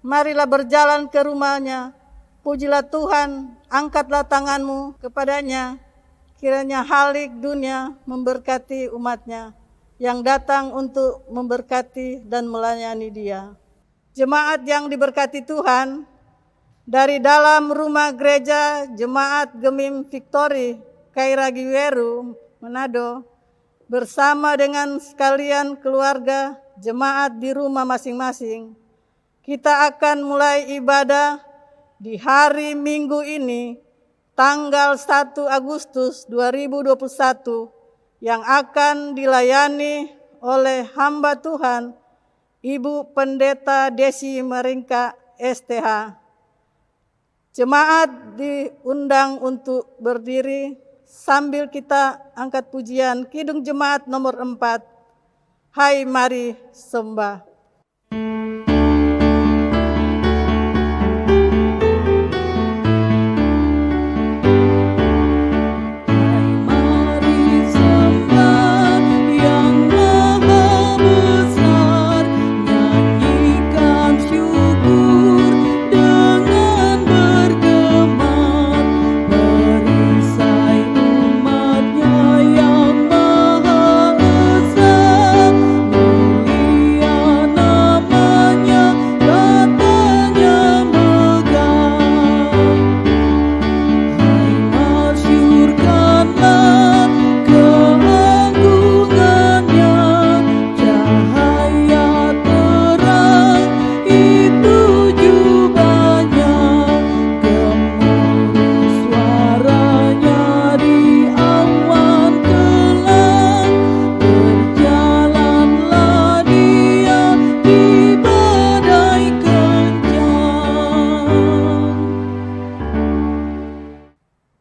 marilah berjalan ke rumahnya. Pujilah Tuhan, angkatlah tanganmu kepadanya. Kiranya halik dunia memberkati umatnya yang datang untuk memberkati dan melayani dia. Jemaat yang diberkati Tuhan, dari dalam rumah gereja Jemaat Gemim Victory, Kairagiweru, Manado, bersama dengan sekalian keluarga jemaat di rumah masing-masing, kita akan mulai ibadah di hari Minggu ini, tanggal 1 Agustus 2021, yang akan dilayani oleh hamba Tuhan, Ibu Pendeta Desi Maringka STH. Jemaat diundang untuk berdiri sambil kita angkat pujian Kidung Jemaat nomor 4, Hai Mari Sembah.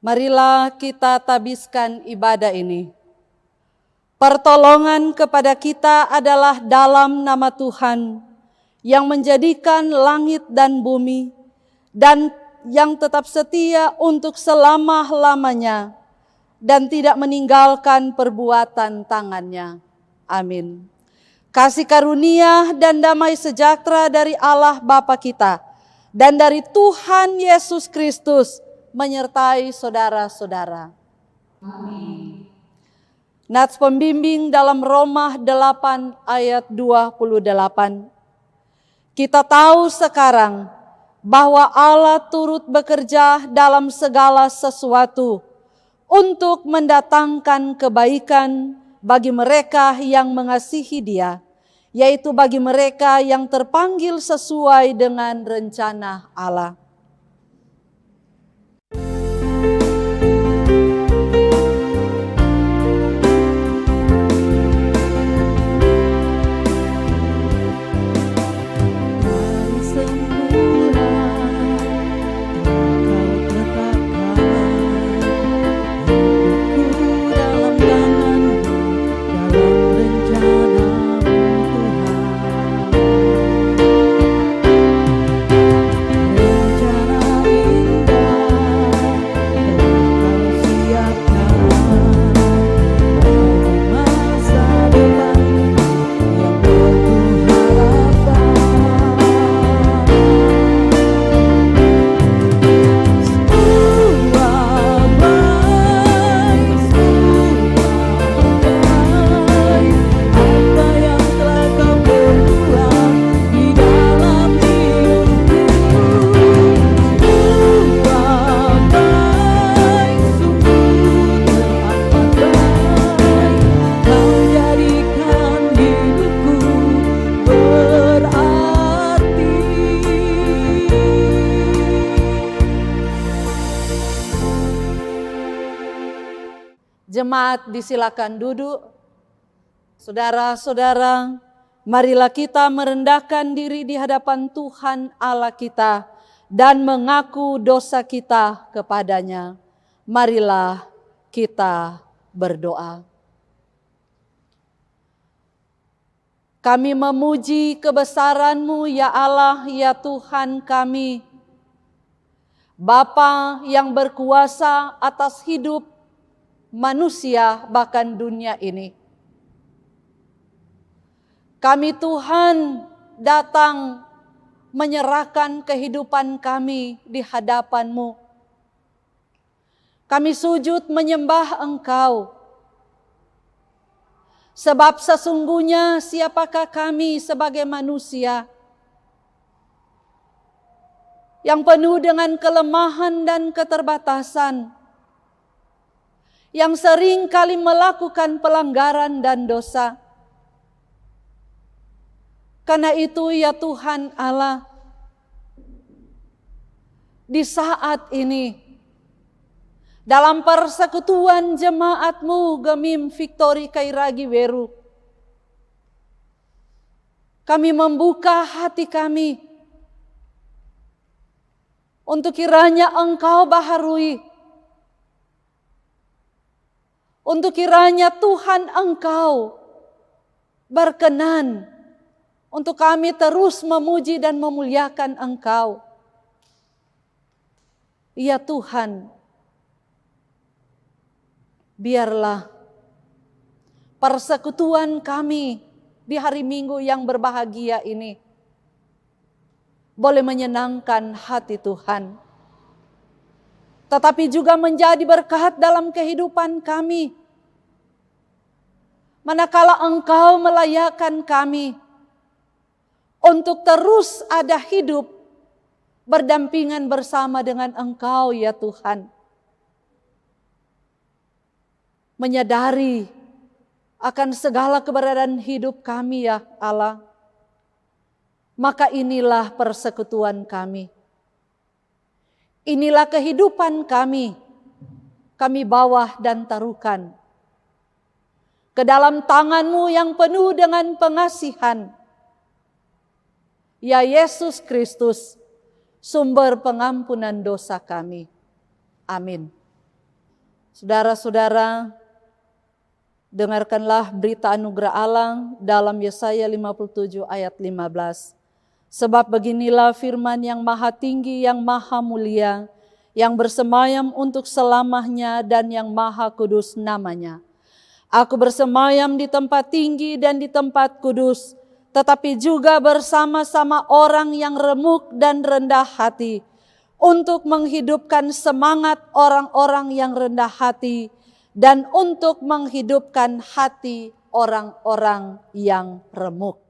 Marilah kita tabiskan ibadah ini. Pertolongan kepada kita adalah dalam nama Tuhan yang menjadikan langit dan bumi dan yang tetap setia untuk selama-lamanya dan tidak meninggalkan perbuatan tangannya. Amin. Kasih karunia dan damai sejahtera dari Allah Bapa kita dan dari Tuhan Yesus Kristus menyertai saudara-saudara. Amin. Nats pembimbing dalam Roma 8 ayat 28. Kita tahu sekarang bahwa Allah turut bekerja dalam segala sesuatu untuk mendatangkan kebaikan bagi mereka yang mengasihi Dia, yaitu bagi mereka yang terpanggil sesuai dengan rencana Allah. Jemaat disilakan duduk. Saudara-saudara, marilah kita merendahkan diri di hadapan Tuhan Allah kita dan mengaku dosa kita kepadanya. Marilah kita berdoa. Kami memuji kebesaran-Mu ya Allah, ya Tuhan kami, Bapa yang berkuasa atas hidup manusia bahkan dunia ini. Kami Tuhan datang menyerahkan kehidupan kami di hadapan-Mu. Kami sujud menyembah Engkau. Sebab sesungguhnya siapakah kami sebagai manusia yang penuh dengan kelemahan dan keterbatasan, yang sering kali melakukan pelanggaran dan dosa. Karena itu ya Tuhan Allah, di saat ini, dalam persekutuan jemaat-Mu Gemim Victory Kairagi Weru, kami membuka hati kami untuk kiranya Engkau baharui, untuk kiranya Tuhan Engkau berkenan untuk kami terus memuji dan memuliakan Engkau. Ya Tuhan, biarlah persekutuan kami di hari Minggu yang berbahagia ini boleh menyenangkan hati Tuhan, tetapi juga menjadi berkat dalam kehidupan kami. Manakala Engkau melayakkan kami untuk terus ada hidup berdampingan bersama dengan Engkau ya Tuhan. Menyadari akan segala keberadaan hidup kami ya Allah. Maka inilah persekutuan kami. Inilah kehidupan kami. Kami bawa dan taruhkan ke dalam tangan-Mu yang penuh dengan pengasihan. Ya Yesus Kristus, sumber pengampunan dosa kami. Amin. Saudara-saudara, dengarkanlah berita anugerah Allah dalam Yesaya 57 ayat 15. Sebab beginilah firman yang maha tinggi, yang maha mulia, yang bersemayam untuk selamanya dan yang maha kudus namanya. Aku bersemayam di tempat tinggi dan di tempat kudus, tetapi juga bersama-sama orang yang remuk dan rendah hati, untuk menghidupkan semangat orang-orang yang rendah hati, dan untuk menghidupkan hati orang-orang yang remuk.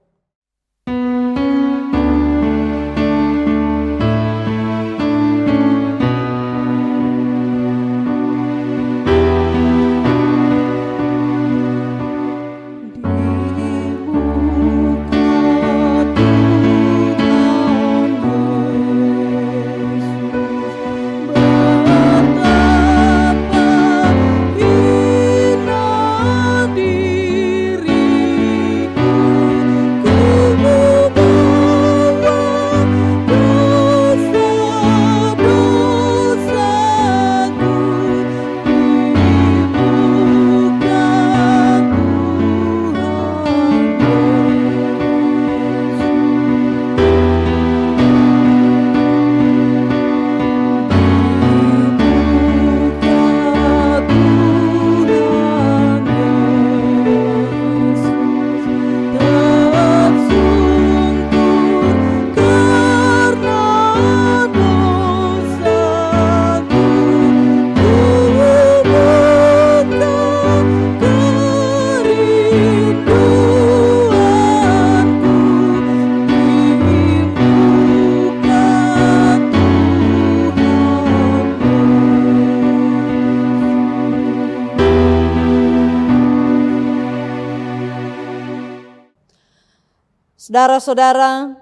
Saudara-saudara,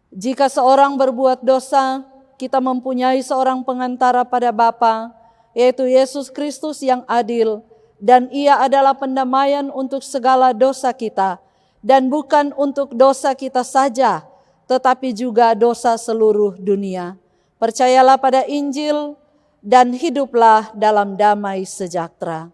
jika seorang berbuat dosa, kita mempunyai seorang pengantara pada Bapa, yaitu Yesus Kristus yang adil, dan Ia adalah pendamaian untuk segala dosa kita, dan bukan untuk dosa kita saja, tetapi juga dosa seluruh dunia. Percayalah pada Injil dan hiduplah dalam damai sejahtera.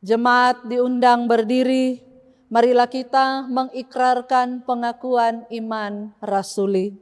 Jemaat diundang berdiri, marilah kita mengikrarkan pengakuan iman rasuli.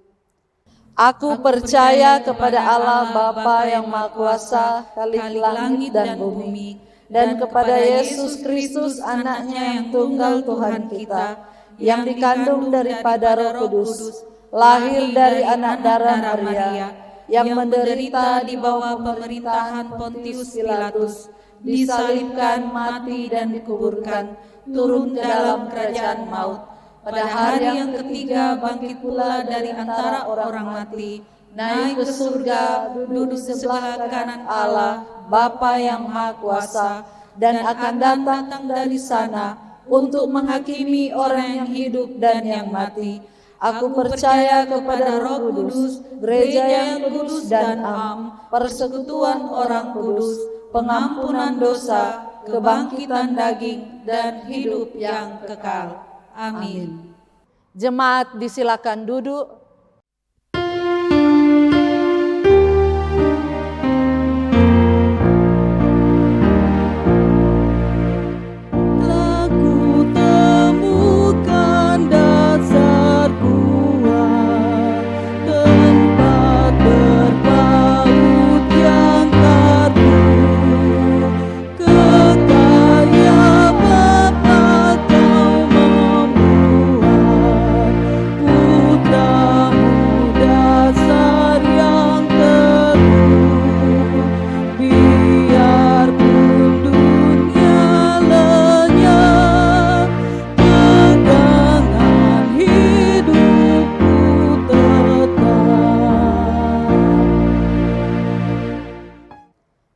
Aku percaya kepada Allah Bapa yang Maha Kuasa, Khalik langit dan bumi, dan kepada Yesus Kristus anaknya yang tunggal Tuhan kita, yang dikandung daripada Roh Kudus, lahir dari anak darah Maria, yang menderita di bawah pemerintahan Pontius Pilatus, disalibkan, mati dan dikuburkan, turun ke dalam kerajaan maut. Pada hari yang ketiga bangkit pula dari antara orang mati, naik ke surga, duduk di sebelah kanan Allah, Bapa yang Maha Kuasa, dan akan datang dari sana untuk menghakimi orang yang hidup dan yang mati. Aku percaya kepada Roh Kudus, gereja yang kudus dan am, persekutuan orang kudus, pengampunan dosa, kebangkitan daging, dan hidup yang kekal. Amin. Jemaat disilakan duduk.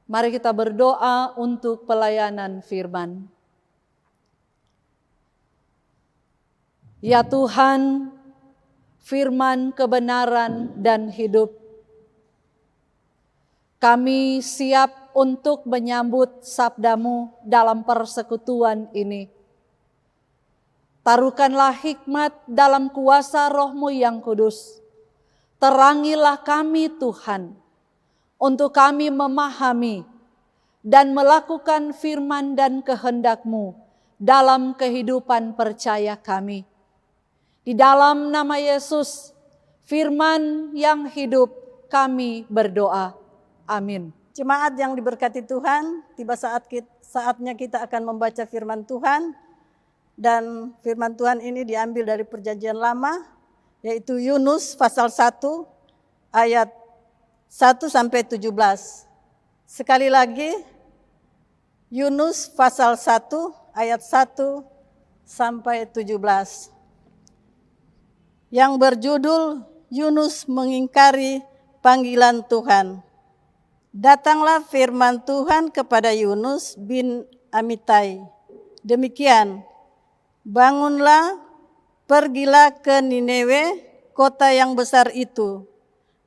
Mari kita berdoa untuk pelayanan firman. Ya Tuhan, firman kebenaran dan hidup, kami siap untuk menyambut sabda-Mu dalam persekutuan ini. Taruhkanlah hikmat dalam kuasa Roh-Mu yang kudus. Terangilah kami Tuhan, untuk kami memahami dan melakukan firman dan kehendak-Mu dalam kehidupan percaya kami. Di dalam nama Yesus, firman yang hidup, kami berdoa. Amin. Jemaat yang diberkati Tuhan, tiba saatnya kita akan membaca firman Tuhan. Dan firman Tuhan ini diambil dari Perjanjian Lama, yaitu Yunus pasal 1 ayat 1-17. Sekali lagi, Yunus pasal 1 ayat 1-17. Yang berjudul Yunus mengingkari panggilan Tuhan. Datanglah firman Tuhan kepada Yunus bin Amitai. Demikian, bangunlah, pergilah ke Niniwe, kota yang besar itu.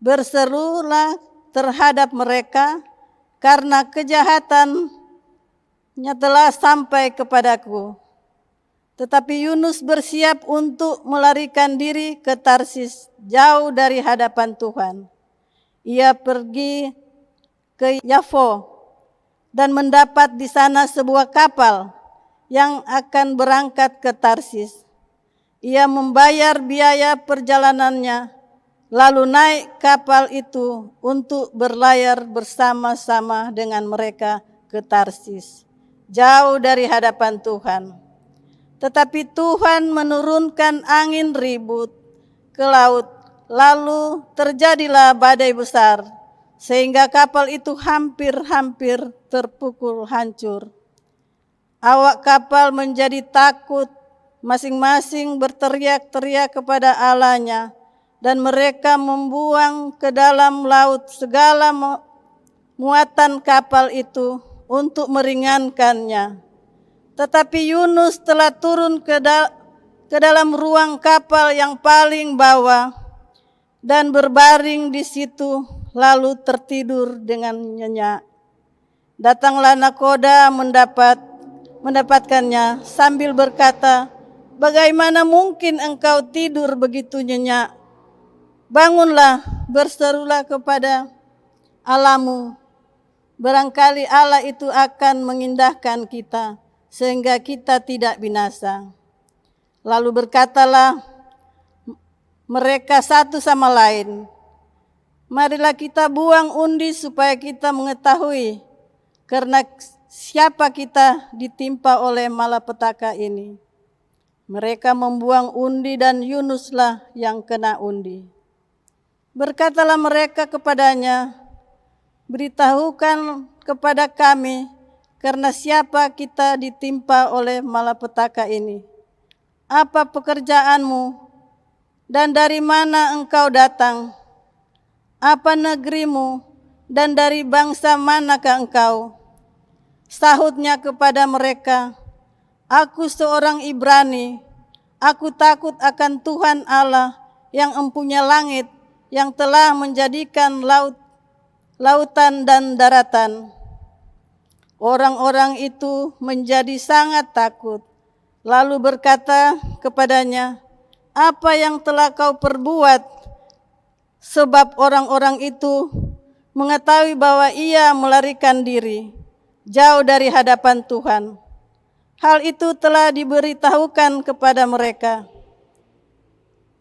Berserulah terhadap mereka, karena kejahatannya telah sampai kepadaku. Tetapi Yunus bersiap untuk melarikan diri ke Tarsis, jauh dari hadapan Tuhan. Ia pergi ke Yafo dan mendapat di sana sebuah kapal yang akan berangkat ke Tarsis. Ia membayar biaya perjalanannya, lalu naik kapal itu untuk berlayar bersama-sama dengan mereka ke Tarsis, jauh dari hadapan Tuhan. Tetapi Tuhan menurunkan angin ribut ke laut, lalu terjadilah badai besar, sehingga kapal itu hampir-hampir terpukul hancur. Awak kapal menjadi takut, masing-masing berteriak-teriak kepada Allahnya, dan mereka membuang ke dalam laut segala muatan kapal itu untuk meringankannya. Tetapi Yunus telah turun ke dalam ruang kapal yang paling bawah dan berbaring di situ, lalu tertidur dengan nyenyak. Datanglah nakoda mendapatkannya sambil berkata, "Bagaimana mungkin engkau tidur begitu nyenyak? Bangunlah, berserulah kepada Allahmu. Barangkali Allah itu akan mengindahkan kita sehingga kita tidak binasa. Lalu berkatalah mereka satu sama lain, marilah kita buang undi supaya kita mengetahui karena siapa kita ditimpa oleh malapetaka ini. Mereka membuang undi dan Yunuslah yang kena undi. Berkatalah mereka kepadanya, beritahukan kepada kami karena siapa kita ditimpa oleh malapetaka ini. Apa pekerjaanmu dan dari mana engkau datang? Apa negerimu dan dari bangsa manakah engkau? Sahutnya kepada mereka, aku seorang Ibrani, aku takut akan Tuhan Allah yang empunya langit, yang telah menjadikan lautan dan daratan. Orang-orang itu menjadi sangat takut, lalu berkata kepadanya, apa yang telah kau perbuat? Sebab orang-orang itu mengetahui bahwa ia melarikan diri jauh dari hadapan Tuhan. Hal itu telah diberitahukan kepada mereka.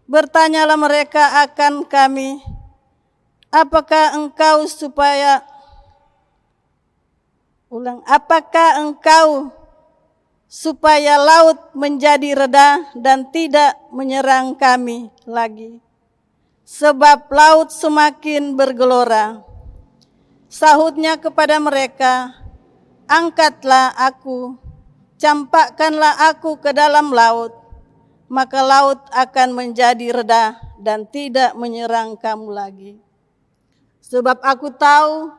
Bertanyalah mereka akan kami, apakah engkau supaya laut menjadi reda dan tidak menyerang kami lagi? Sebab laut semakin bergelora. Sahutnya kepada mereka, angkatlah aku, campakkanlah aku ke dalam laut, maka laut akan menjadi reda dan tidak menyerang kamu lagi. Sebab aku tahu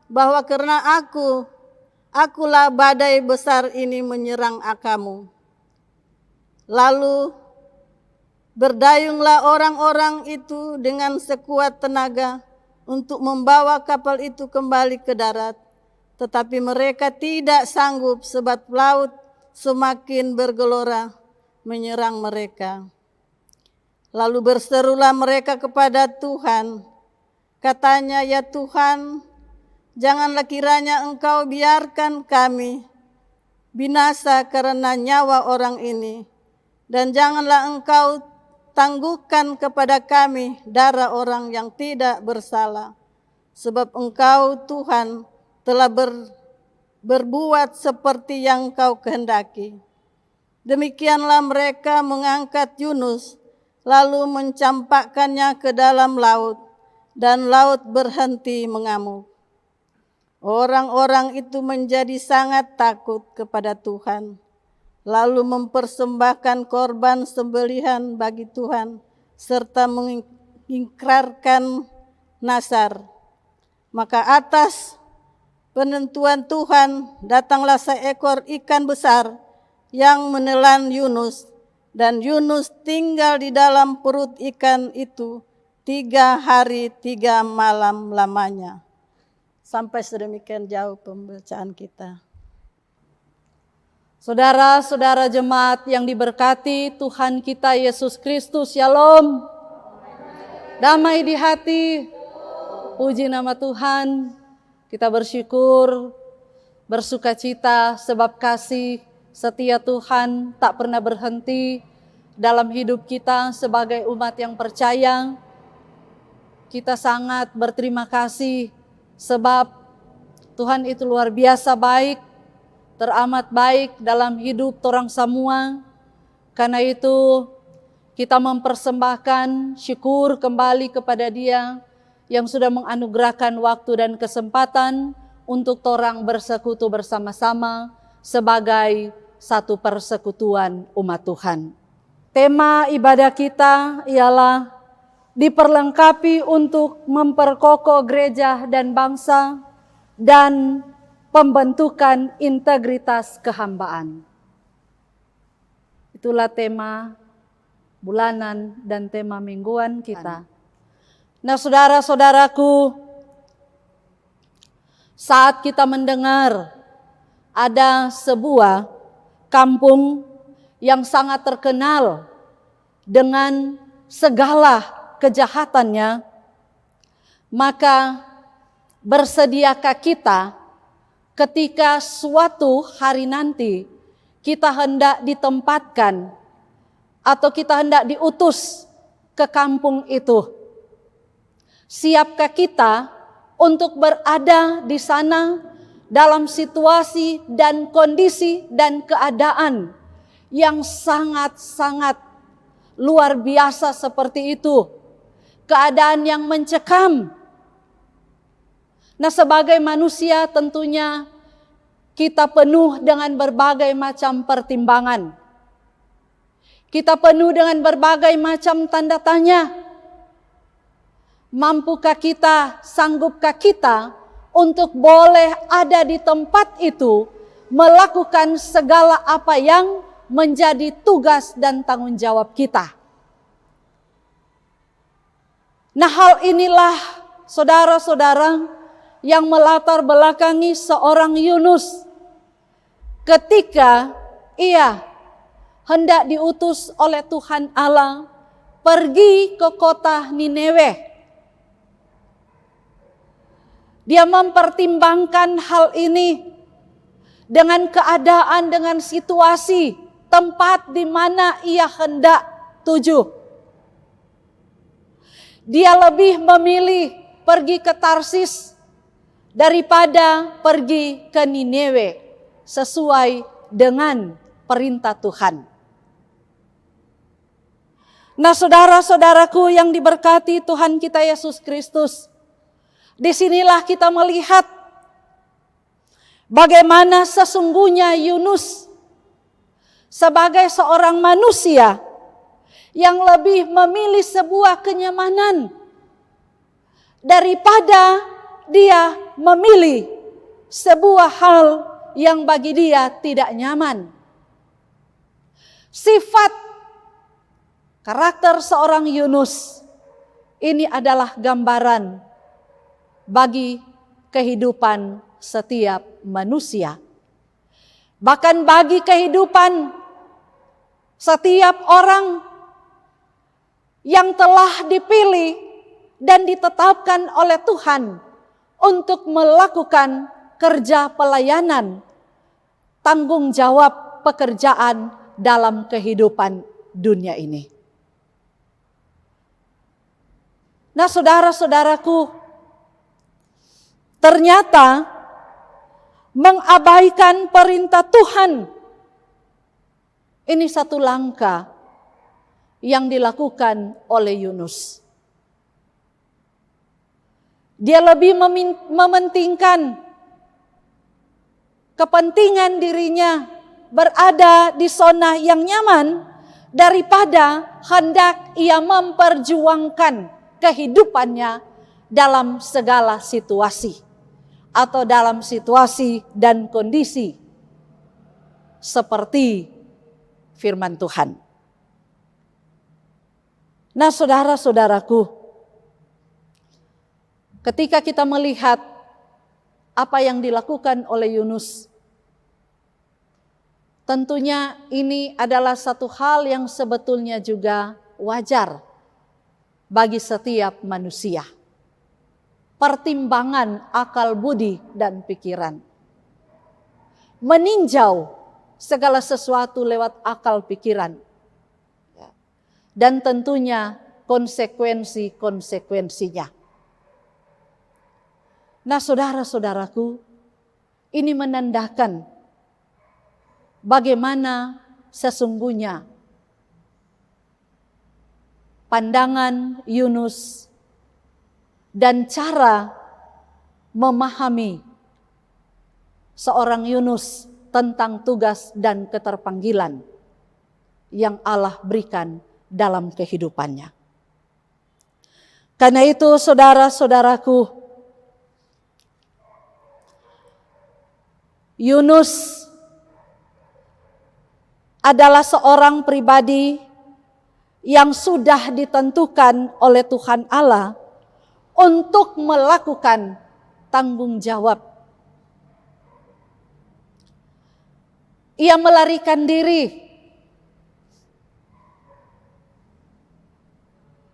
bahwa karena akulah badai besar ini menyerang kamu. Lalu berdayunglah orang-orang itu dengan sekuat tenaga untuk membawa kapal itu kembali ke darat. Tetapi mereka tidak sanggup sebab laut semakin bergelora menyerang mereka. Lalu berserulah mereka kepada Tuhan. Katanya, ya Tuhan, janganlah kiranya engkau biarkan kami binasa karena nyawa orang ini. Dan janganlah engkau tangguhkan kepada kami darah orang yang tidak bersalah. Sebab engkau Tuhan telah berbuat seperti yang kau kehendaki. Demikianlah mereka mengangkat Yunus, lalu mencampakkannya ke dalam laut, dan laut berhenti mengamuk. Orang-orang itu menjadi sangat takut kepada Tuhan, lalu mempersembahkan korban sembelihan bagi Tuhan, serta mengikrarkan nazar. Maka atas penentuan Tuhan datanglah seekor ikan besar yang menelan Yunus, dan Yunus tinggal di dalam perut ikan itu 3 hari 3 malam lamanya. Sampai sedemikian jauh pembacaan kita. Saudara-saudara jemaat yang diberkati Tuhan kita Yesus Kristus, Shalom. Damai di hati, puji nama Tuhan. Kita bersyukur, bersuka cita sebab kasih setia Tuhan tak pernah berhenti dalam hidup kita sebagai umat yang percaya. Kita sangat berterima kasih sebab Tuhan itu luar biasa baik, teramat baik dalam hidup orang semua. Karena itu kita mempersembahkan syukur kembali kepada Dia yang sudah menganugerahkan waktu dan kesempatan untuk orang bersekutu bersama-sama sebagai satu persekutuan umat Tuhan. Tema ibadah kita ialah diperlengkapi untuk memperkokoh gereja dan bangsa dan pembentukan integritas kehambaan. Itulah tema bulanan dan tema mingguan kita. Nah, saudara-saudaraku, saat kita mendengar ada sebuah kampung yang sangat terkenal dengan segala kejahatannya, maka bersediakah kita ketika suatu hari nanti kita hendak ditempatkan atau kita hendak diutus ke kampung itu. Siapkah kita untuk berada di sana dalam situasi dan kondisi dan keadaan yang sangat-sangat luar biasa seperti itu? Keadaan yang mencekam. Nah, sebagai manusia tentunya kita penuh dengan berbagai macam pertimbangan. Kita penuh dengan berbagai macam tanda tanya. Mampukah kita, sanggupkah kita untuk boleh ada di tempat itu, melakukan segala apa yang menjadi tugas dan tanggung jawab kita. Nah, hal inilah saudara-saudara yang melatar belakangi seorang Yunus ketika ia hendak diutus oleh Tuhan Allah pergi ke kota Nineve. Dia mempertimbangkan hal ini dengan keadaan, dengan situasi, tempat di mana ia hendak tuju. Dia lebih memilih pergi ke Tarsis daripada pergi ke Nineve sesuai dengan perintah Tuhan. Nah, saudara-saudaraku yang diberkati Tuhan kita Yesus Kristus, disinilah kita melihat bagaimana sesungguhnya Yunus sebagai seorang manusia yang lebih memilih sebuah kenyamanan daripada dia memilih sebuah hal yang bagi dia tidak nyaman. Sifat karakter seorang Yunus ini adalah gambaran bagi kehidupan setiap manusia. Bahkan bagi kehidupan setiap orang yang telah dipilih dan ditetapkan oleh Tuhan untuk melakukan kerja pelayanan, tanggung jawab pekerjaan dalam kehidupan dunia ini. Nah, saudara-saudaraku, ternyata mengabaikan perintah Tuhan ini satu langkah yang dilakukan oleh Yunus. Dia lebih mementingkan kepentingan dirinya berada di zona yang nyaman daripada hendak ia memperjuangkan kehidupannya dalam segala situasi atau dalam situasi dan kondisi seperti firman Tuhan. Nah, saudara-saudaraku, ketika kita melihat apa yang dilakukan oleh Yunus, tentunya ini adalah satu hal yang sebetulnya juga wajar bagi setiap manusia. Pertimbangan akal budi dan pikiran. Meninjau segala sesuatu lewat akal pikiran. Dan tentunya konsekuensi-konsekuensinya. Nah, saudara-saudaraku, ini menandakan bagaimana sesungguhnya pandangan Yunus dan cara memahami seorang Yunus tentang tugas dan keterpanggilan yang Allah berikan dalam kehidupannya. Karena itu, saudara-saudaraku, Yunus adalah seorang pribadi yang sudah ditentukan oleh Tuhan Allah untuk melakukan tanggung jawab. Ia melarikan diri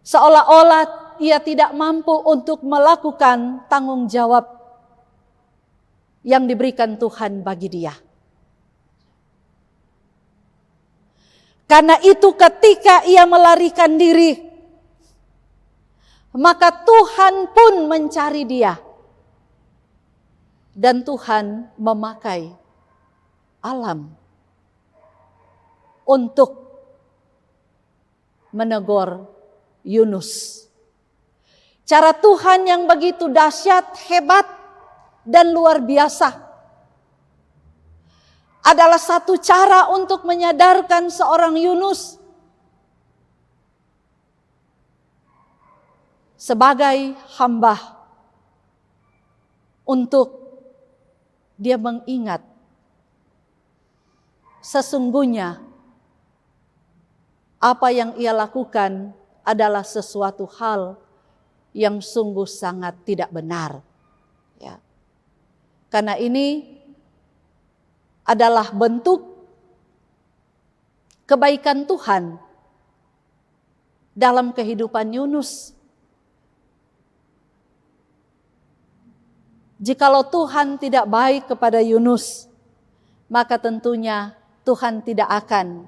seolah-olah ia tidak mampu untuk melakukan tanggung jawab yang diberikan Tuhan bagi dia. Karena itu ketika ia melarikan diri, maka Tuhan pun mencari dia. Dan Tuhan memakai alam untuk menegur Yunus. Cara Tuhan yang begitu dahsyat, hebat, dan luar biasa adalah satu cara untuk menyadarkan seorang Yunus sebagai hamba, untuk dia mengingat sesungguhnya apa yang ia lakukan adalah sesuatu hal yang sungguh sangat tidak benar. Ya. Karena ini adalah bentuk kebaikan Tuhan dalam kehidupan Yunus. Jikalau Tuhan tidak baik kepada Yunus, maka tentunya Tuhan tidak akan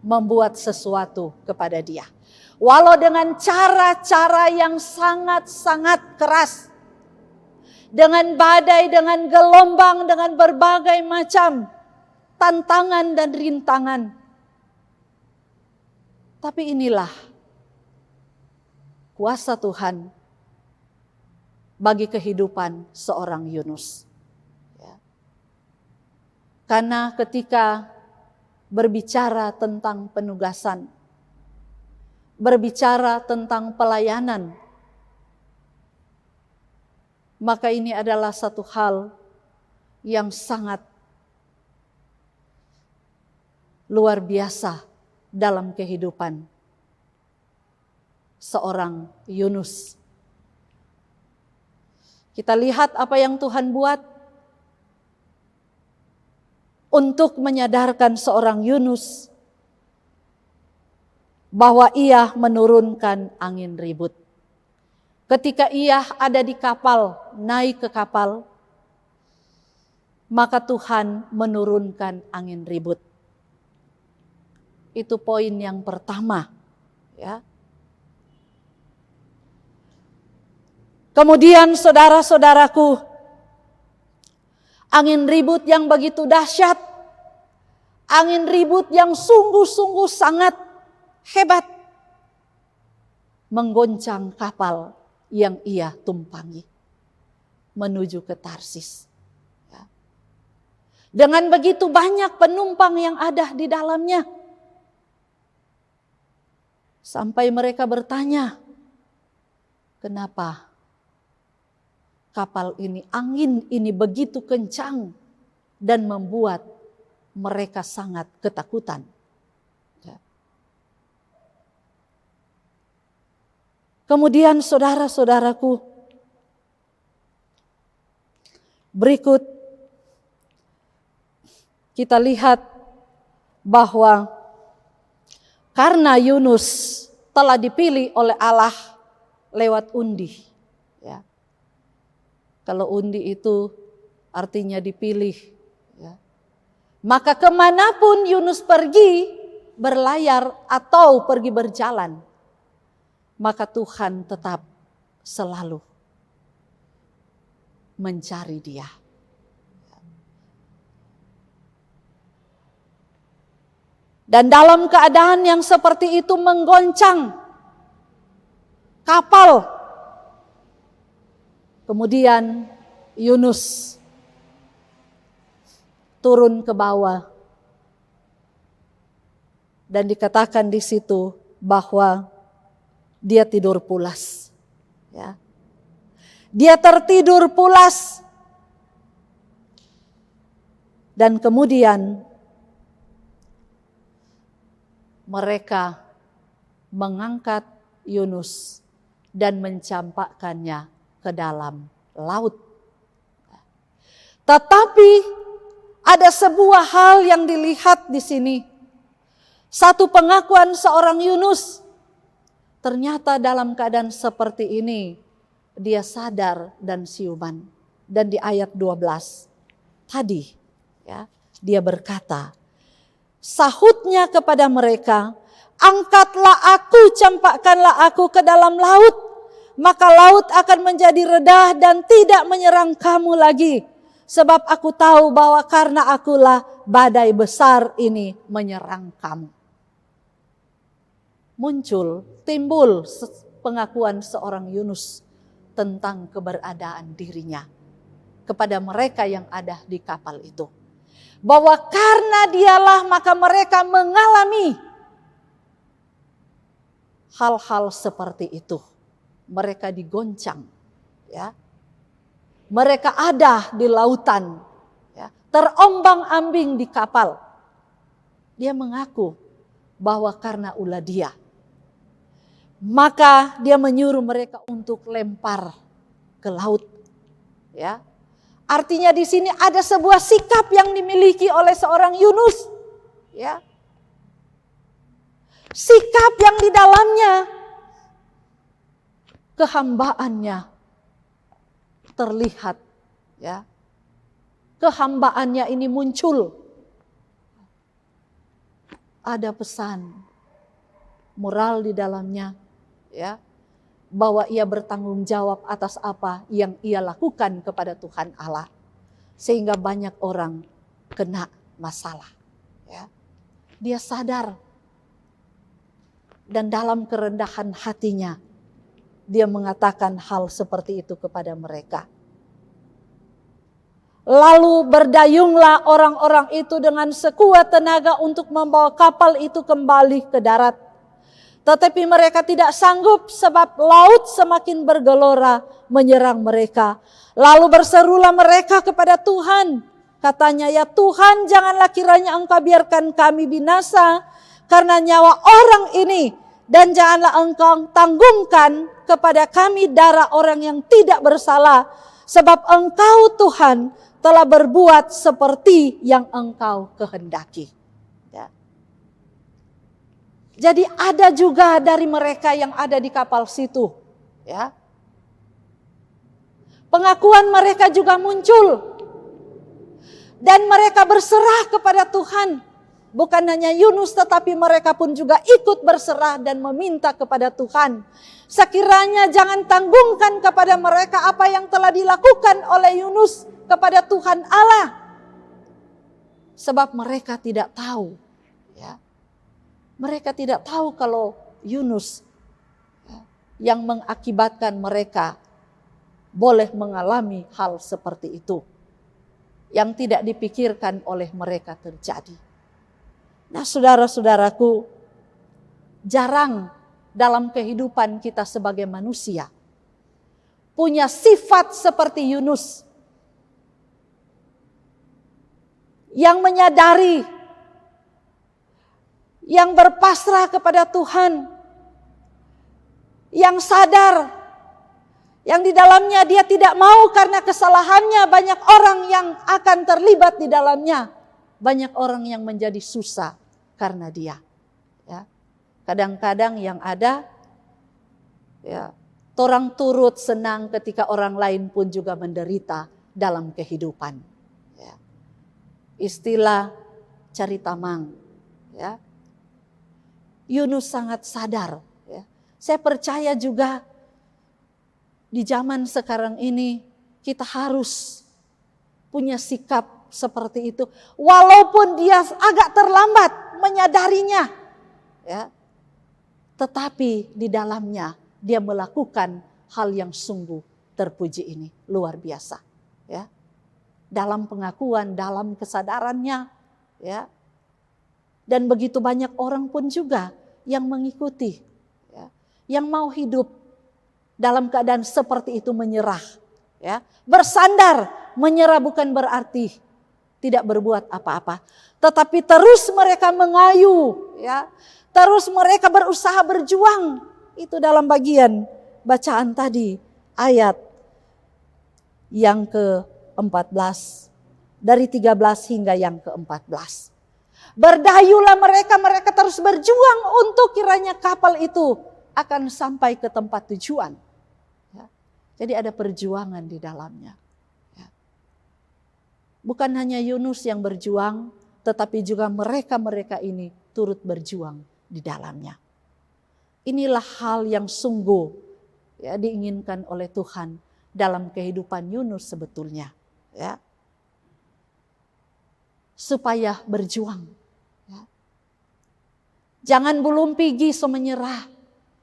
membuat sesuatu kepada dia. Walau dengan cara-cara yang sangat-sangat keras, dengan badai, dengan gelombang, dengan berbagai macam tantangan dan rintangan. Tapi inilah kuasa Tuhan bagi kehidupan seorang Yunus. Ya. Karena ketika berbicara tentang penugasan, berbicara tentang pelayanan, maka ini adalah satu hal yang sangat luar biasa dalam kehidupan seorang Yunus. Kita lihat apa yang Tuhan buat untuk menyadarkan seorang Yunus bahwa ia menurunkan angin ribut. Ketika ia ada di kapal, naik ke kapal, maka Tuhan menurunkan angin ribut. Itu poin yang pertama, ya. Kemudian saudara-saudaraku, angin ribut yang begitu dahsyat, angin ribut yang sungguh-sungguh sangat hebat, menggoncang kapal yang ia tumpangi menuju ke Tarsis. Ya. Dengan begitu banyak penumpang yang ada di dalamnya, sampai mereka bertanya, kenapa kapal ini, angin ini begitu kencang dan membuat mereka sangat ketakutan. Kemudian saudara-saudaraku, berikut kita lihat bahwa karena Yunus telah dipilih oleh Allah lewat undi. Ya. Kalau undi itu artinya dipilih. Ya. Maka kemanapun Yunus pergi berlayar atau pergi berjalan, maka Tuhan tetap selalu mencari dia. Dan dalam keadaan yang seperti itu menggoncang kapal. Kemudian Yunus turun ke bawah. Dan dikatakan di situ bahwa dia tidur pulas. Ya. Dia tertidur pulas. Dan kemudian mereka mengangkat Yunus dan mencampakkannya ke dalam laut. Tetapi ada sebuah hal yang dilihat di sini. Satu pengakuan seorang Yunus. Ternyata dalam keadaan seperti ini, dia sadar dan siuman. Dan di ayat 12 tadi, ya, dia berkata, Sahutnya kepada mereka, angkatlah aku, campakkanlah aku ke dalam laut, maka laut akan menjadi redah dan tidak menyerang kamu lagi. Sebab aku tahu bahwa karena akulah badai besar ini menyerang kamu. Timbul pengakuan seorang Yunus tentang keberadaan dirinya kepada mereka yang ada di kapal itu. Bahwa karena dialah maka mereka mengalami hal-hal seperti itu. Mereka digoncang, ya. Mereka ada di lautan, ya, terombang-ambing di kapal. Dia mengaku bahwa karena ulah dia, maka dia menyuruh mereka untuk lempar ke laut, ya. Artinya di sini ada sebuah sikap yang dimiliki oleh seorang Yunus, ya. Sikap yang di dalamnya kehambaannya terlihat, ya. Kehambaannya ini muncul. Ada pesan moral di dalamnya, ya, bahwa ia bertanggung jawab atas apa yang ia lakukan kepada Tuhan Allah, sehingga banyak orang kena masalah, ya. Dia sadar dan dalam kerendahan hatinya dia mengatakan hal seperti itu kepada mereka. Lalu berdayunglah orang-orang itu dengan sekuat tenaga untuk membawa kapal itu kembali ke darat. Tetapi mereka tidak sanggup sebab laut semakin bergelora menyerang mereka. Lalu berserulah mereka kepada Tuhan. Katanya, ya Tuhan, janganlah kiranya Engkau biarkan kami binasa karena nyawa orang ini. Dan janganlah Engkau tanggungkan kepada kami darah orang yang tidak bersalah. Sebab Engkau Tuhan telah berbuat seperti yang Engkau kehendaki. Ya. Jadi ada juga dari mereka yang ada di kapal situ, ya. Pengakuan mereka juga muncul. Dan mereka berserah kepada Tuhan. Bukan hanya Yunus tetapi mereka pun juga ikut berserah dan meminta kepada Tuhan. Sekiranya jangan tanggungkan kepada mereka apa yang telah dilakukan oleh Yunus kepada Tuhan Allah. Sebab mereka tidak tahu, ya. Mereka tidak tahu kalau Yunus, ya, yang mengakibatkan mereka boleh mengalami hal seperti itu. Yang tidak dipikirkan oleh mereka terjadi. Nah, saudara-saudaraku, jarang dalam kehidupan kita sebagai manusia punya sifat seperti Yunus. Yang menyadari, yang berpasrah kepada Tuhan, yang sadar, yang di dalamnya dia tidak mau karena kesalahannya banyak orang yang akan terlibat di dalamnya. Banyak orang yang menjadi susah karena dia. Ya. Kadang-kadang yang ada, ya, orang turut senang ketika orang lain pun juga menderita dalam kehidupan. Ya. Istilah cari tamang, ya. Yunus sangat sadar, ya. Saya percaya juga di zaman sekarang ini kita harus punya sikap seperti itu, walaupun dia agak terlambat menyadarinya, ya. Tetapi di dalamnya dia melakukan hal yang sungguh terpuji ini, luar biasa, ya. Dalam pengakuan, dalam kesadarannya, ya. Dan begitu banyak orang pun juga yang mengikuti, ya, yang mau hidup dalam keadaan seperti itu menyerah, ya. Bersandar, menyerah bukan berarti tidak berbuat apa-apa, tetapi terus mereka mengayu, ya. Terus mereka berusaha berjuang. Itu dalam bagian bacaan tadi, ayat yang ke-14, dari 13 hingga yang ke-14. Berdayulah mereka terus berjuang untuk kiranya kapal itu akan sampai ke tempat tujuan. Ya. Jadi ada perjuangan di dalamnya. Ya. Bukan hanya Yunus yang berjuang, tetapi juga mereka-mereka ini turut berjuang di dalamnya. Inilah hal yang sungguh ya, diinginkan oleh Tuhan dalam kehidupan Yunus sebetulnya, ya, supaya berjuang. Ya. Jangan belum pergi so menyerah,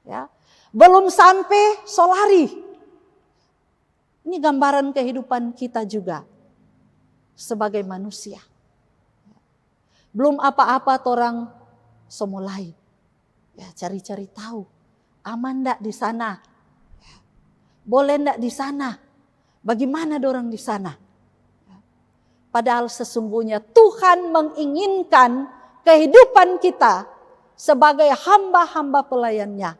ya, belum sampai so lari. Ini gambaran kehidupan kita juga sebagai manusia. Belum apa-apa orang so mulai, ya, cari-cari tahu, aman ndak di sana, boleh ndak di sana, bagaimana dorang di sana. Padahal sesungguhnya Tuhan menginginkan kehidupan kita sebagai hamba-hamba pelayannya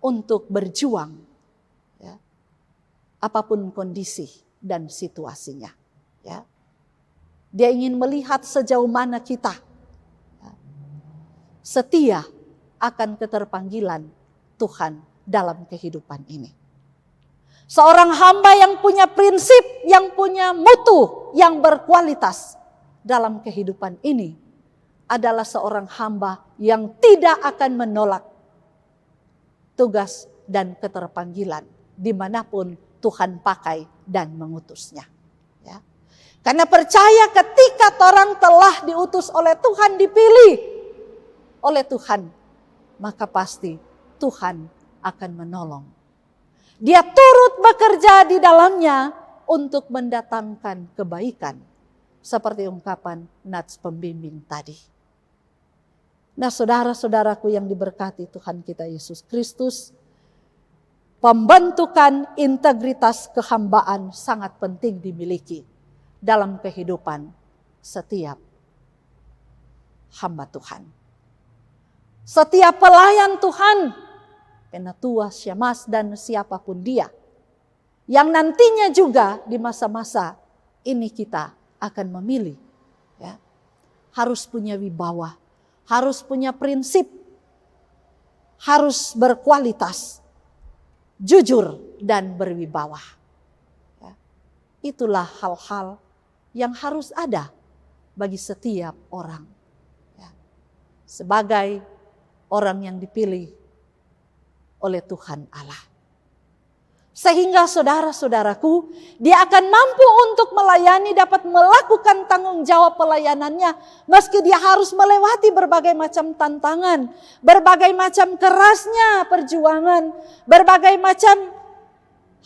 untuk berjuang, ya, apapun kondisi dan situasinya. Ya. Dia ingin melihat sejauh mana kita setia akan keterpanggilan Tuhan dalam kehidupan ini. Seorang hamba yang punya prinsip, yang punya mutu, yang berkualitas dalam kehidupan ini adalah seorang hamba yang tidak akan menolak tugas dan keterpanggilan dimanapun Tuhan pakai dan mengutusnya. Ya. Karena percaya ketika orang telah diutus oleh Tuhan, dipilih oleh Tuhan, maka pasti Tuhan akan menolong. Dia turut bekerja di dalamnya untuk mendatangkan kebaikan. Seperti ungkapan Nats pembimbing tadi. Nah, saudara-saudaraku yang diberkati Tuhan kita Yesus Kristus, pembentukan integritas kehambaan sangat penting dimiliki dalam kehidupan setiap hamba Tuhan. Setiap pelayan Tuhan, penatua, syamas, dan siapapun dia, yang nantinya juga di masa-masa ini kita akan memilih, ya, harus punya wibawa, harus punya prinsip, harus berkualitas, jujur dan berwibawa. Ya. Itulah hal-hal yang harus ada bagi setiap orang. Ya. Sebagai orang yang dipilih oleh Tuhan Allah. Sehingga saudara-saudaraku, dia akan mampu untuk melayani, dapat melakukan tanggung jawab pelayanannya. Meski dia harus melewati berbagai macam tantangan, berbagai macam kerasnya perjuangan, berbagai macam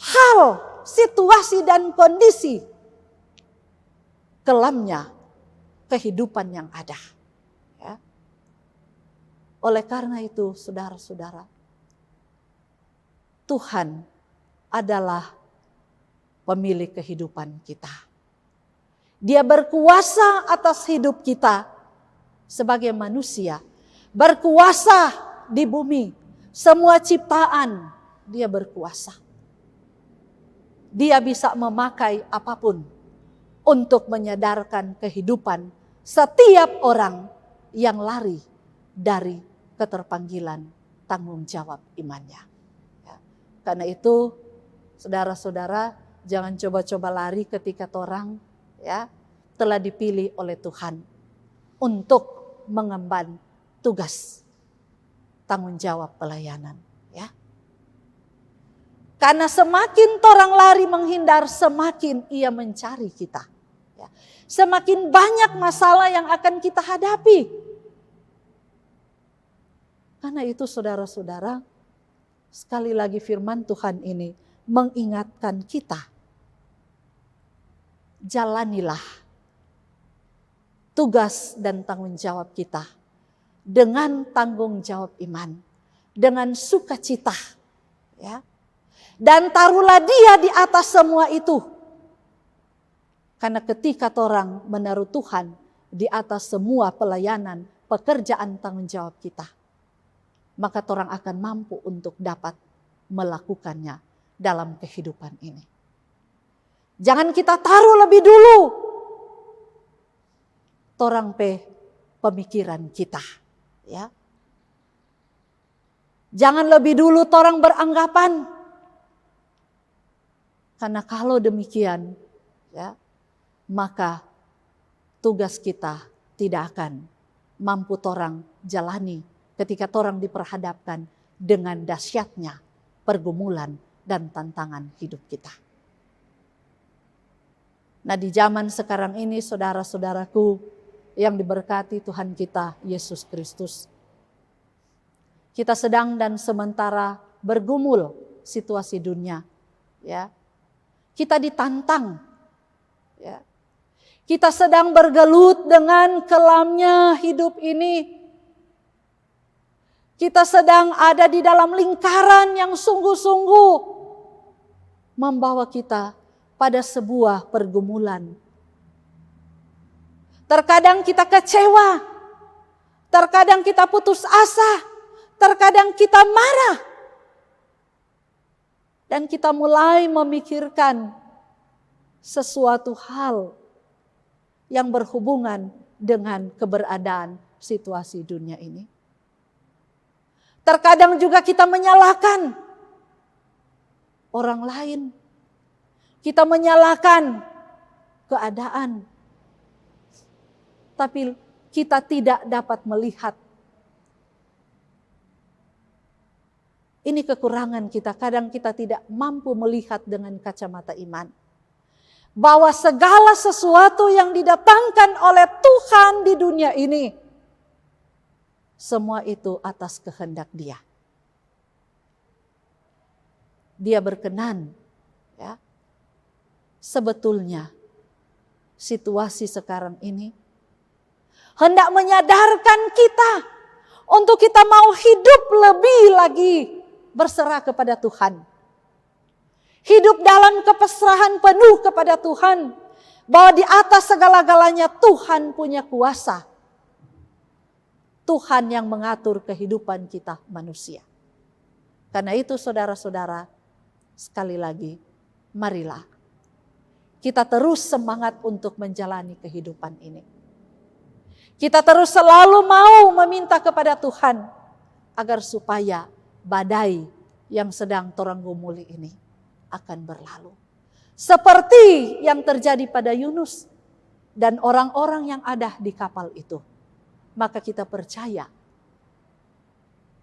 hal, situasi dan kondisi kelamnya kehidupan yang ada. Ya. Oleh karena itu, saudara-saudara, Tuhan adalah pemilik kehidupan kita. Dia berkuasa atas hidup kita sebagai manusia. Berkuasa di bumi. Semua ciptaan dia berkuasa. Dia bisa memakai apapun untuk menyadarkan kehidupan setiap orang yang lari dari keterpanggilan tanggung jawab imannya. Ya. Karena itu, saudara-saudara, jangan coba-coba lari ketika orang, ya, telah dipilih oleh Tuhan untuk mengemban tugas tanggung jawab pelayanan. Ya. Karena semakin orang lari menghindar, semakin ia mencari kita. Ya. Semakin banyak masalah yang akan kita hadapi. Karena itu saudara-saudara, sekali lagi firman Tuhan ini mengingatkan kita, jalanilah tugas dan tanggung jawab kita dengan tanggung jawab iman, dengan sukacita, ya. Dan taruhlah dia di atas semua itu. Karena ketika orang menaruh Tuhan di atas semua pelayanan, pekerjaan tanggung jawab kita, maka orang akan mampu untuk dapat melakukannya dalam kehidupan ini. Jangan kita taruh lebih dulu torang pemikiran kita, ya. Jangan lebih dulu torang beranggapan, karena kalau demikian, ya, maka tugas kita tidak akan mampu torang jalani ketika torang diperhadapkan dengan dahsyatnya pergumulan dan tantangan hidup kita. Nah, di zaman sekarang ini saudara-saudaraku yang diberkati Tuhan kita Yesus Kristus, kita sedang dan sementara bergumul situasi dunia, ya. Kita ditantang, ya. Kita sedang bergelut dengan kelamnya hidup ini. Kita sedang ada di dalam lingkaran yang sungguh-sungguh membawa kita pada sebuah pergumulan. Terkadang kita kecewa, terkadang kita putus asa, terkadang kita marah. Dan kita mulai memikirkan sesuatu hal yang berhubungan dengan keberadaan situasi dunia ini. Terkadang juga kita menyalahkan orang lain. Kita menyalahkan keadaan. Tapi kita tidak dapat melihat. Ini kekurangan kita. Kadang kita tidak mampu melihat dengan kacamata iman. Bahwa segala sesuatu yang didatangkan oleh Tuhan di dunia ini, semua itu atas kehendak Dia. Dia berkenan, ya. Sebetulnya situasi sekarang ini hendak menyadarkan kita untuk kita mau hidup lebih lagi berserah kepada Tuhan. Hidup dalam kepasrahan penuh kepada Tuhan. Bahwa di atas segala-galanya Tuhan punya kuasa. Tuhan yang mengatur kehidupan kita manusia. Karena itu saudara-saudara, sekali lagi, marilah kita terus semangat untuk menjalani kehidupan ini. Kita terus selalu mau meminta kepada Tuhan agar supaya badai yang sedang torang gumuli ini akan berlalu. Seperti yang terjadi pada Yunus dan orang-orang yang ada di kapal itu. Maka kita percaya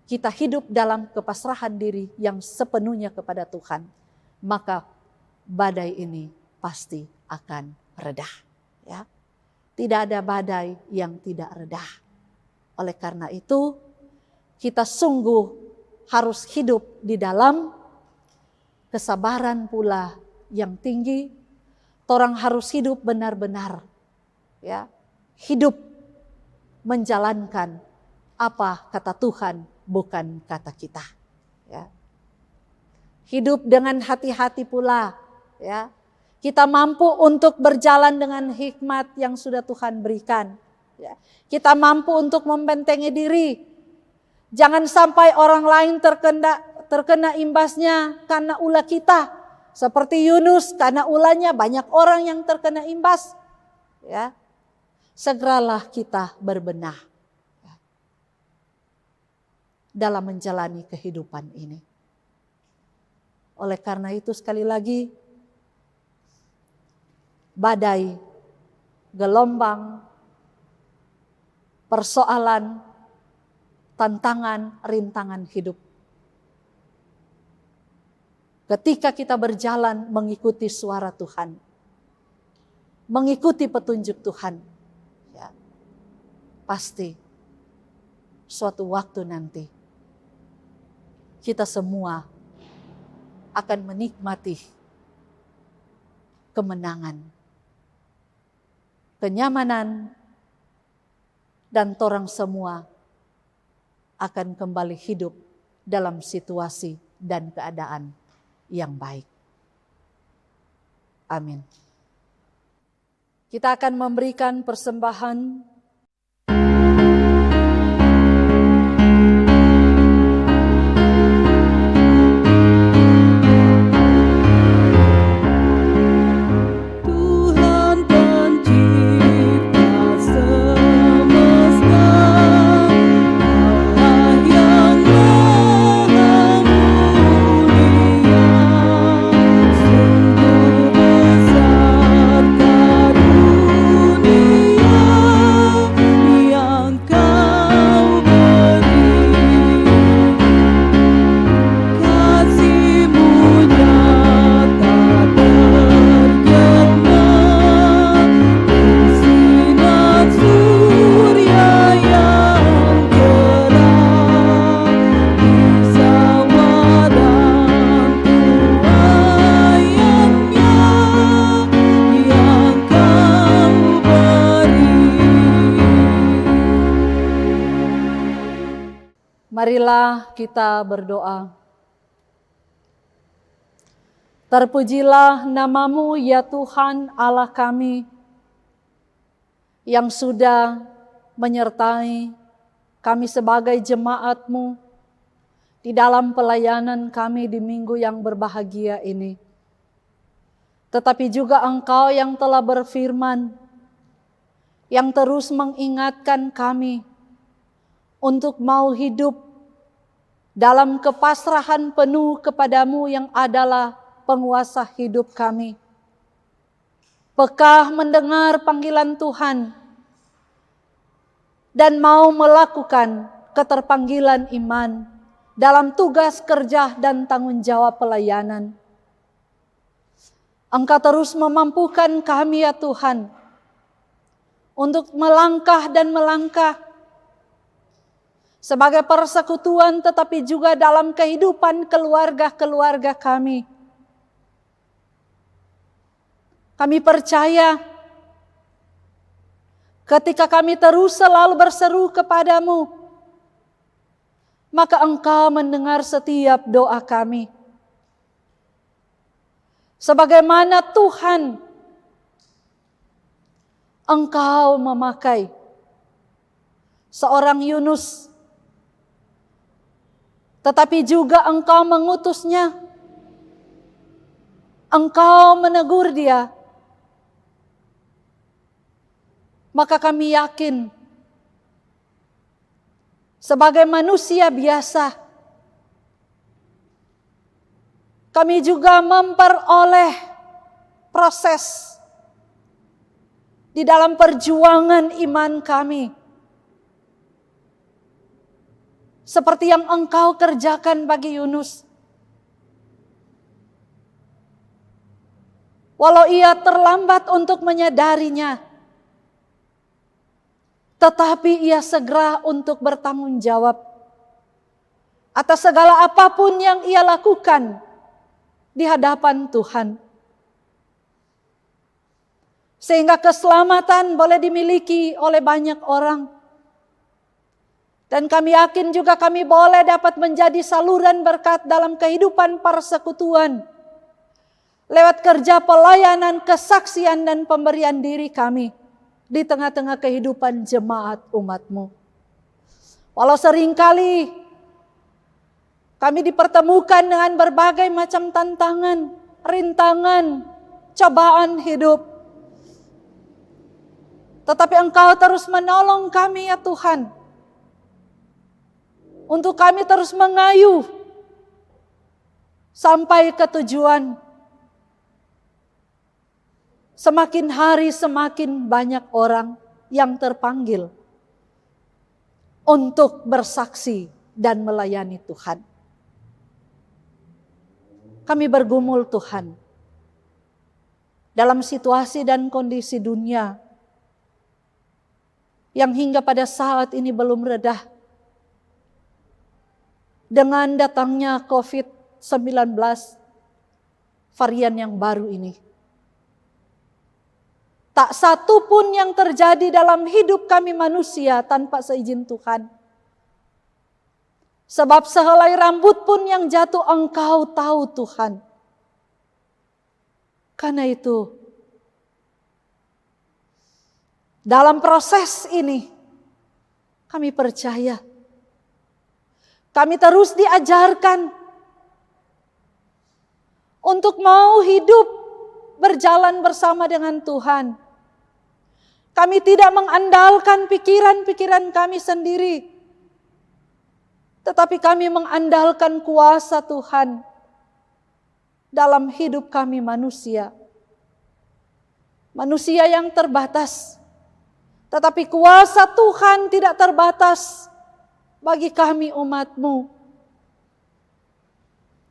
kita hidup dalam kepasrahan diri yang sepenuhnya kepada Tuhan. Maka badai ini pasti akan reda, ya. Tidak ada badai yang tidak reda. Oleh karena itu, kita sungguh harus hidup di dalam kesabaran pula yang tinggi. Orang harus hidup benar-benar, ya, hidup menjalankan apa kata Tuhan, bukan kata kita, ya. Hidup dengan hati-hati pula, ya. Kita mampu untuk berjalan dengan hikmat yang sudah Tuhan berikan. Ya. Kita mampu untuk membentengi diri. Jangan sampai orang lain terkena imbasnya karena ulah kita. Seperti Yunus, karena ulahnya banyak orang yang terkena imbas. Ya. Segeralah kita berbenah, ya, dalam menjalani kehidupan ini. Oleh karena itu sekali lagi, badai, gelombang, persoalan, tantangan, rintangan hidup. Ketika kita berjalan mengikuti suara Tuhan, mengikuti petunjuk Tuhan, ya, pasti suatu waktu nanti kita semua akan menikmati kemenangan, kenyamanan, dan torang semua akan kembali hidup dalam situasi dan keadaan yang baik. Amin. Kita akan memberikan persembahan Sungguh besar karunia Marilah kita berdoa. Terpujilah nama-Mu ya Tuhan Allah kami, yang sudah menyertai kami sebagai jemaat-Mu di dalam pelayanan kami di minggu yang berbahagia ini. Tetapi juga Engkau yang telah berfirman, yang terus mengingatkan kami untuk mau hidup dalam kepasrahan penuh kepada-Mu yang adalah penguasa hidup kami. Peka mendengar panggilan Tuhan dan mau melakukan keterpanggilan iman dalam tugas kerja dan tanggung jawab pelayanan. Engkau terus memampukan kami ya Tuhan untuk melangkah dan melangkah sebagai persekutuan, tetapi juga dalam kehidupan keluarga-keluarga kami. Kami percaya ketika kami terus selalu berseru kepadamu, maka Engkau mendengar setiap doa kami. Sebagaimana Tuhan, Engkau memakai seorang Yunus, tetapi juga Engkau mengutusnya, Engkau menegur dia. Maka kami yakin, sebagai manusia biasa, kami juga memperoleh proses di dalam perjuangan iman kami. Seperti yang Engkau kerjakan bagi Yunus. Walau ia terlambat untuk menyadarinya, tetapi ia segera untuk bertanggung jawab atas segala apapun yang ia lakukan di hadapan Tuhan. Sehingga keselamatan boleh dimiliki oleh banyak orang. Dan kami yakin juga kami boleh dapat menjadi saluran berkat dalam kehidupan persekutuan. Lewat kerja pelayanan, kesaksian dan pemberian diri kami di tengah-tengah kehidupan jemaat umat-Mu. Walau seringkali kami dipertemukan dengan berbagai macam tantangan, rintangan, cobaan hidup. Tetapi Engkau terus menolong kami ya Tuhan. Untuk kami terus mengayuh sampai ke tujuan. Semakin hari semakin banyak orang yang terpanggil untuk bersaksi dan melayani Tuhan. Kami bergumul Tuhan dalam situasi dan kondisi dunia yang hingga pada saat ini belum reda. Dengan datangnya COVID-19, varian yang baru ini. Tak satu pun yang terjadi dalam hidup kami manusia tanpa seizin Tuhan. Sebab sehelai rambut pun yang jatuh Engkau tahu Tuhan. Karena itu, dalam proses ini, kami percaya, kami terus diajarkan untuk mau hidup berjalan bersama dengan Tuhan. Kami tidak mengandalkan pikiran-pikiran kami sendiri, tetapi kami mengandalkan kuasa Tuhan dalam hidup kami manusia. Manusia yang terbatas, tetapi kuasa Tuhan tidak terbatas bagi kami umat-Mu.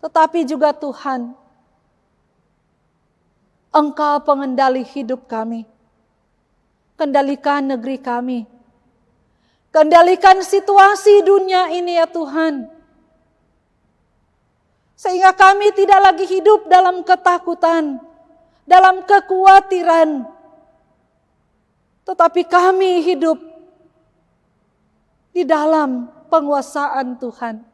Tetapi juga Tuhan, Engkau pengendali hidup kami. Kendalikan negeri kami. Kendalikan situasi dunia ini ya Tuhan. Sehingga kami tidak lagi hidup dalam ketakutan, dalam kekhawatiran. Tetapi kami hidup di dalam penguasaan Tuhan.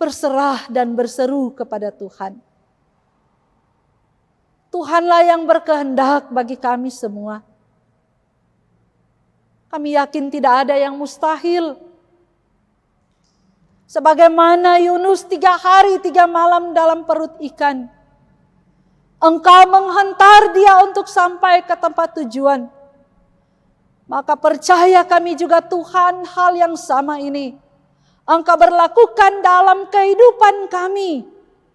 Berserah dan berseru kepada Tuhan. Tuhanlah yang berkehendak bagi kami semua. Kami yakin tidak ada yang mustahil. Sebagaimana Yunus 3 hari 3 malam dalam perut ikan. Engkau menghantar dia untuk sampai ke tempat tujuan. Maka percaya kami juga Tuhan hal yang sama ini. Engkau berlakukan dalam kehidupan kami.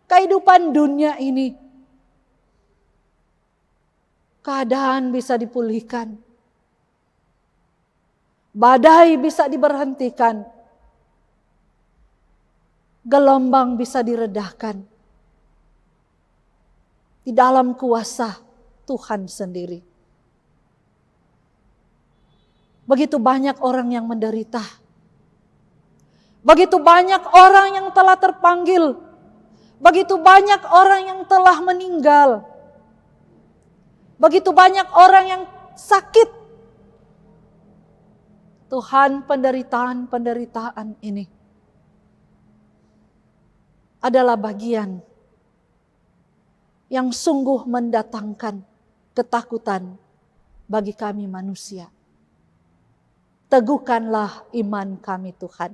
Kehidupan dunia ini. Keadaan bisa dipulihkan. Badai bisa diberhentikan. Gelombang bisa diredahkan. Di dalam kuasa Tuhan sendiri. Begitu banyak orang yang menderita. Begitu banyak orang yang telah terpanggil. Begitu banyak orang yang telah meninggal. Begitu banyak orang yang sakit. Tuhan, penderitaan-penderitaan ini adalah bagian yang sungguh mendatangkan ketakutan bagi kami manusia. Teguhkanlah iman kami Tuhan.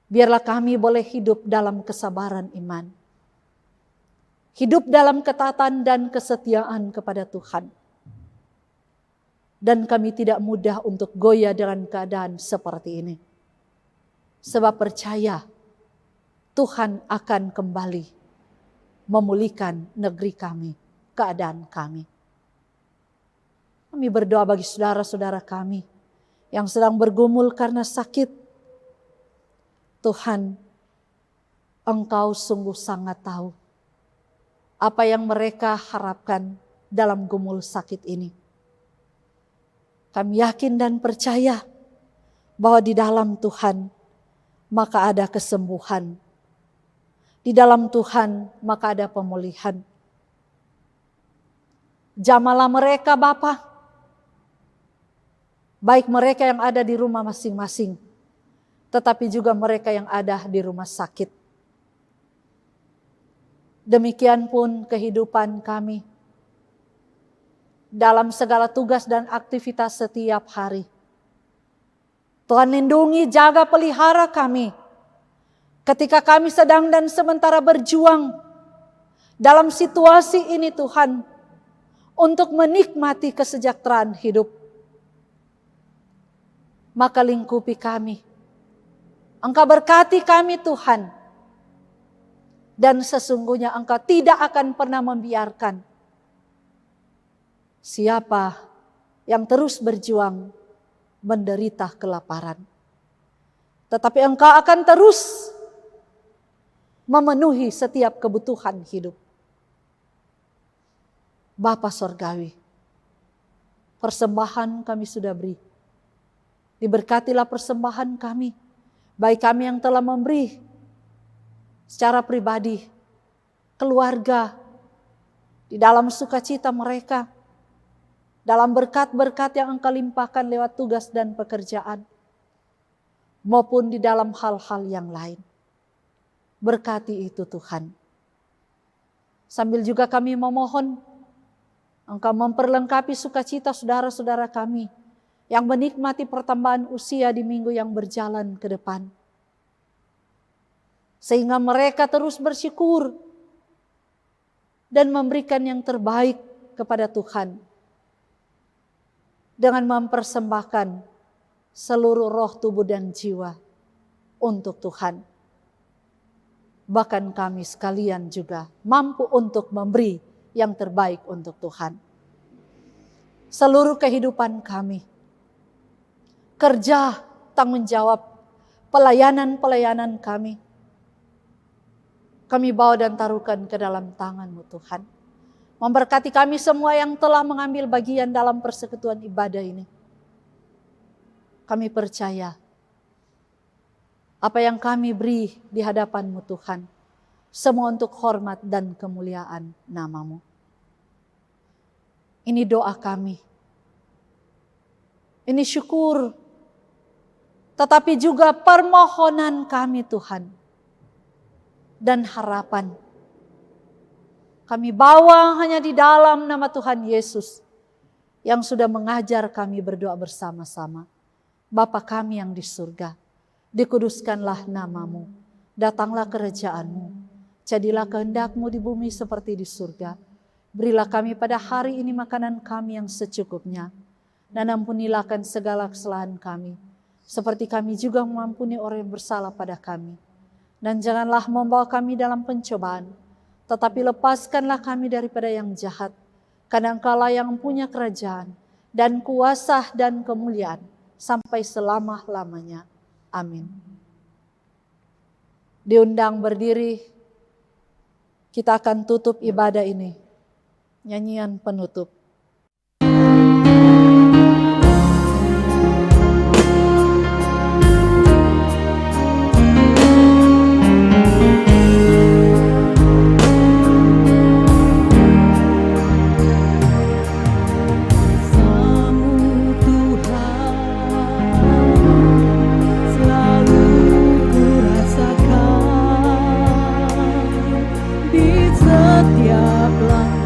Biarlah kami boleh hidup dalam kesabaran iman. Hidup dalam ketaatan dan kesetiaan kepada Tuhan. Dan kami tidak mudah untuk goyah dengan keadaan seperti ini. Sebab percaya Tuhan akan kembali memulihkan negeri kami, keadaan kami. Kami berdoa bagi saudara-saudara kami yang sedang bergumul karena sakit. Tuhan, Engkau sungguh sangat tahu apa yang mereka harapkan dalam gumul sakit ini. Kami yakin dan percaya bahwa di dalam Tuhan maka ada kesembuhan. Di dalam Tuhan maka ada pemulihan. Jamalah mereka Bapa, baik mereka yang ada di rumah masing-masing, tetapi juga mereka yang ada di rumah sakit. Demikian pun kehidupan kami dalam segala tugas dan aktivitas setiap hari. Tuhan lindungi, jaga, pelihara kami. Ketika kami sedang dan sementara berjuang dalam situasi ini Tuhan, untuk menikmati kesejahteraan hidup. Maka lingkupi kami. Engkau berkati kami Tuhan. Dan sesungguhnya Engkau tidak akan pernah membiarkan siapa yang terus berjuang menderita kelaparan. Tetapi Engkau akan terus memenuhi setiap kebutuhan hidup. Bapa Sorgawi, persembahan kami sudah beri. Diberkatilah persembahan kami, baik kami yang telah memberi secara pribadi, keluarga, di dalam sukacita mereka, dalam berkat-berkat yang Engkau limpahkan lewat tugas dan pekerjaan, maupun di dalam hal-hal yang lain. Berkati itu Tuhan. Sambil juga kami memohon Engkau memperlengkapi sukacita saudara-saudara kami yang menikmati pertambahan usia di minggu yang berjalan ke depan. Sehingga mereka terus bersyukur dan memberikan yang terbaik kepada Tuhan. Dengan mempersembahkan seluruh roh, tubuh, dan jiwa untuk Tuhan. Bahkan kami sekalian juga mampu untuk memberi yang terbaik untuk Tuhan. Seluruh kehidupan kami, kerja, tanggung jawab, pelayanan-pelayanan kami bawa dan taruhkan ke dalam tangan-Mu Tuhan. Memberkati kami semua yang telah mengambil bagian dalam persekutuan ibadah ini. Kami percaya apa yang kami beri di hadapan-Mu Tuhan, semua untuk hormat dan kemuliaan nama-Mu. Ini doa kami. Ini syukur, tetapi juga permohonan kami Tuhan. Dan harapan. Kami bawa hanya di dalam nama Tuhan Yesus yang sudah mengajar kami berdoa bersama-sama. Bapa kami yang di surga, dikuduskanlah namamu, datanglah kerajaan-Mu, jadilah kehendak-Mu di bumi seperti di surga. Berilah kami pada hari ini makanan kami yang secukupnya, dan ampunilah akan segala kesalahan kami, seperti kami juga mengampuni orang yang bersalah pada kami. Dan janganlah membawa kami dalam pencobaan, tetapi lepaskanlah kami daripada yang jahat. Karena Engkau-lah yang punya kerajaan, dan kuasa dan kemuliaan, sampai selama-lamanya. Amin. Diundang berdiri, kita akan tutup ibadah ini. Nyanyian penutup. Setiap langkah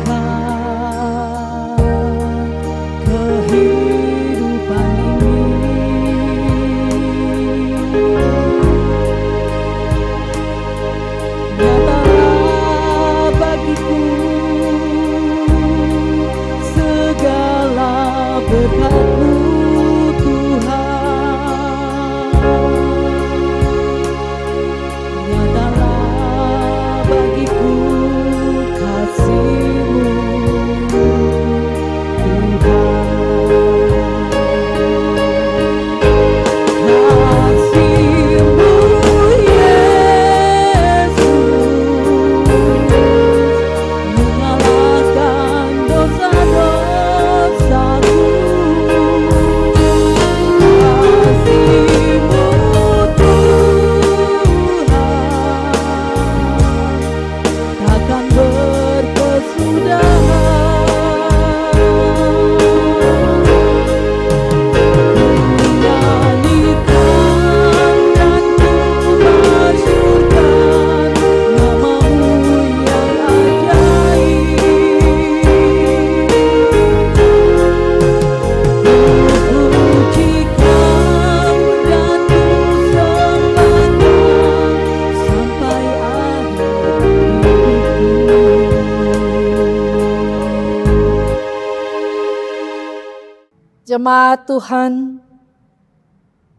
Jemaat Tuhan,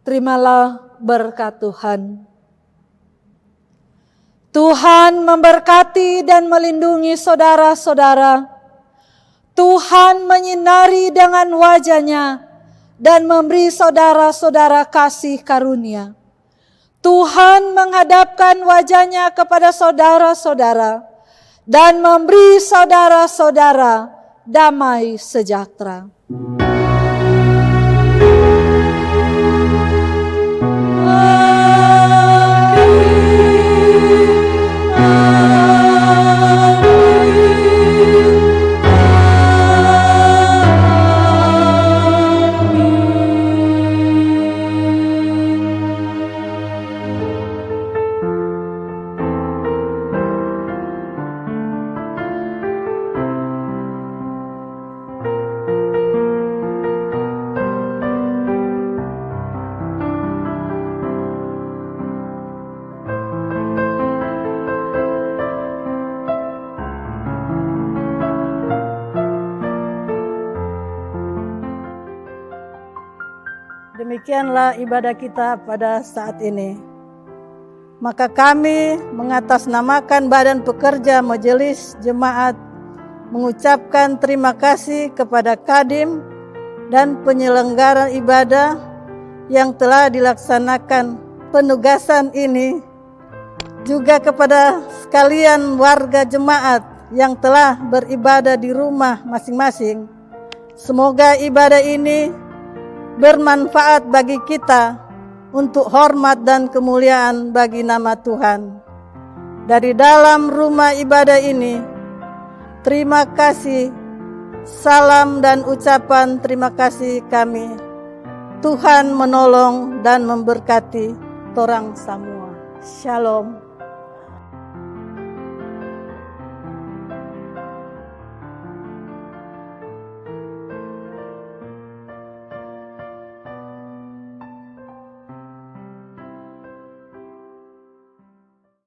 terimalah berkat Tuhan. Tuhan memberkati dan melindungi saudara-saudara. Tuhan menyinari dengan wajah-Nya dan memberi saudara-saudara kasih karunia. Tuhan menghadapkan wajah-Nya kepada saudara-saudara dan memberi saudara-saudara damai sejahtera. Demikianlah ibadah kita pada saat ini. Maka kami mengatasnamakan Badan Pekerja Majelis Jemaat mengucapkan terima kasih kepada Kadim dan penyelenggara ibadah yang telah dilaksanakan penugasan ini, juga kepada sekalian warga jemaat yang telah beribadah di rumah masing-masing. Semoga ibadah ini bermanfaat bagi kita untuk hormat dan kemuliaan bagi nama Tuhan. Dari dalam rumah ibadah ini, terima kasih, salam dan ucapan terima kasih kami Tuhan menolong dan memberkati torang semua. Shalom.